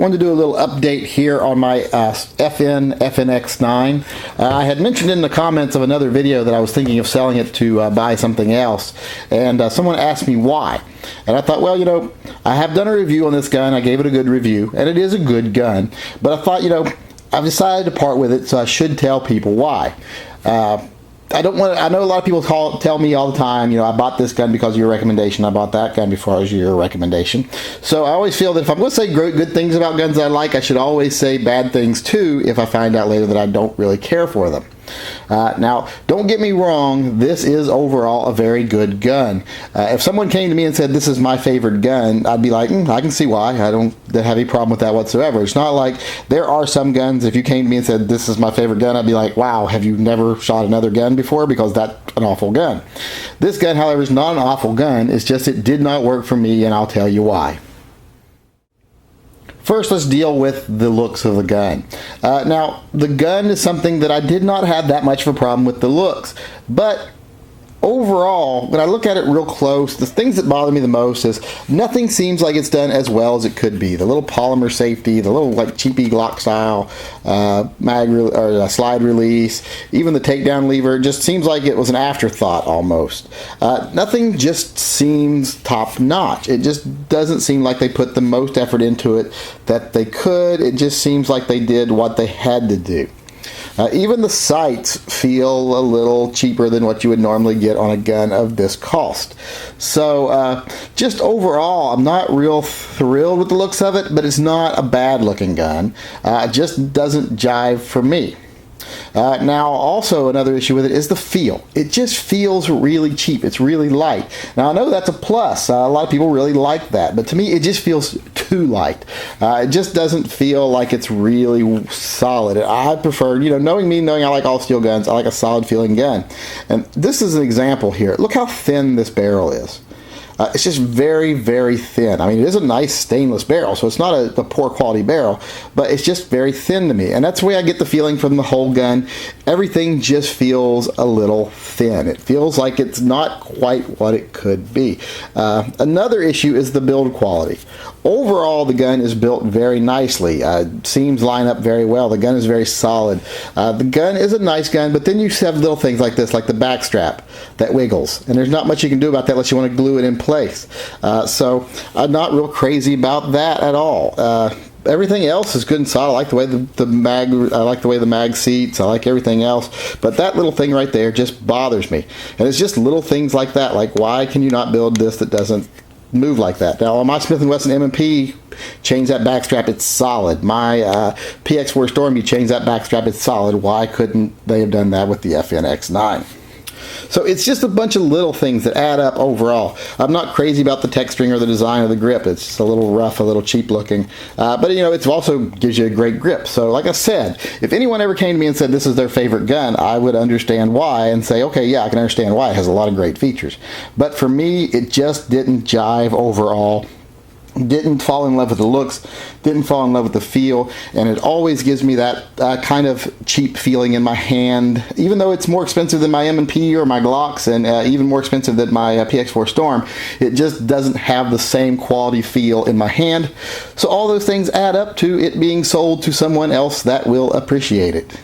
Wanted to do a little update here on my FN FNX-9. I had mentioned in the comments of another video that I was thinking of selling it to buy something else, and someone asked me why. And I thought, well, you know, I have done a review on this gun. I gave it a good review, and it is a good gun. But I thought, you know, I've decided to part with it, so I should tell people why. I know a lot of people tell me all the time, you know, I bought this gun because of your recommendation. I bought that gun before it was your recommendation. So I always feel that if I'm going to say good things about guns I like, I should always say bad things too if I find out later that I don't really care for them. Now, don't get me wrong, this is overall a very good gun. If someone came to me and said this is my favorite gun, I'd be like, I can see why. I don't have any problem with that whatsoever. It's not like there are some guns, if you came to me and said this is my favorite gun, I'd be like, wow, have you never shot another gun before? Because that's an awful gun. This gun, however, is not an awful gun. It's just it did not work for me, and I'll tell you why. First, let's deal with the looks of the gun. Now, the gun is something that I did not have that much of a problem with the looks, but overall, when I look at it real close, the things that bother me the most is nothing seems like it's done as well as it could be. The little polymer safety, the little like cheapy Glock style slide release, even the takedown lever, it just seems like it was an afterthought almost. Nothing just seems top notch. It just doesn't seem like they put the most effort into it that they could. It just seems like they did what they had to do. Even the sights feel a little cheaper than what you would normally get on a gun of this cost. So just overall, I'm not real thrilled with the looks of it, but it's not a bad looking gun. It just doesn't jive for me. Now, also another issue with it is the feel. It just feels really cheap. It's really light. Now, I know that's a plus. A lot of people really like that, but to me, it just feels too light. It just doesn't feel like it's really solid. I prefer, you know, knowing I like all steel guns, I like a solid feeling gun. And this is an example here. Look how thin this barrel is. It's just very, very thin. I mean, it is a nice stainless barrel, so it's not a poor quality barrel, but it's just very thin to me. And that's the way I get the feeling from the whole gun. Everything just feels a little thin. It feels like it's not quite what it could be. Another issue is the build quality. Overall, the gun is built very nicely. Seams line up very well. The gun is very solid. The gun is a nice gun, but then you have little things like this, like the back strap that wiggles. And there's not much you can do about that unless you want to glue it in place. So I'm not real crazy about that at all. Everything else is good and solid. I like the way the mag seats. I like everything else. But that little thing right there just bothers me. And it's just little things like that. Like, why can you not build this that doesn't move like that? Now, on my Smith & Wesson M&P, change that backstrap, it's solid. My PX4 Storm, you change that backstrap, it's solid. Why couldn't they have done that with the FNX-9? So it's just a bunch of little things that add up overall. I'm not crazy about the texturing or the design of the grip. It's just a little rough, a little cheap looking. But you know, it also gives you a great grip. So like I said, if anyone ever came to me and said this is their favorite gun, I would understand why and say, okay, yeah, I can understand why. It has a lot of great features. But for me, it just didn't jive overall. Didn't fall in love with the looks, didn't fall in love with the feel, and it always gives me that kind of cheap feeling in my hand. Even though it's more expensive than my M&P or my Glocks, and even more expensive than my PX4 Storm, it just doesn't have the same quality feel in my hand. So all those things add up to it being sold to someone else that will appreciate it.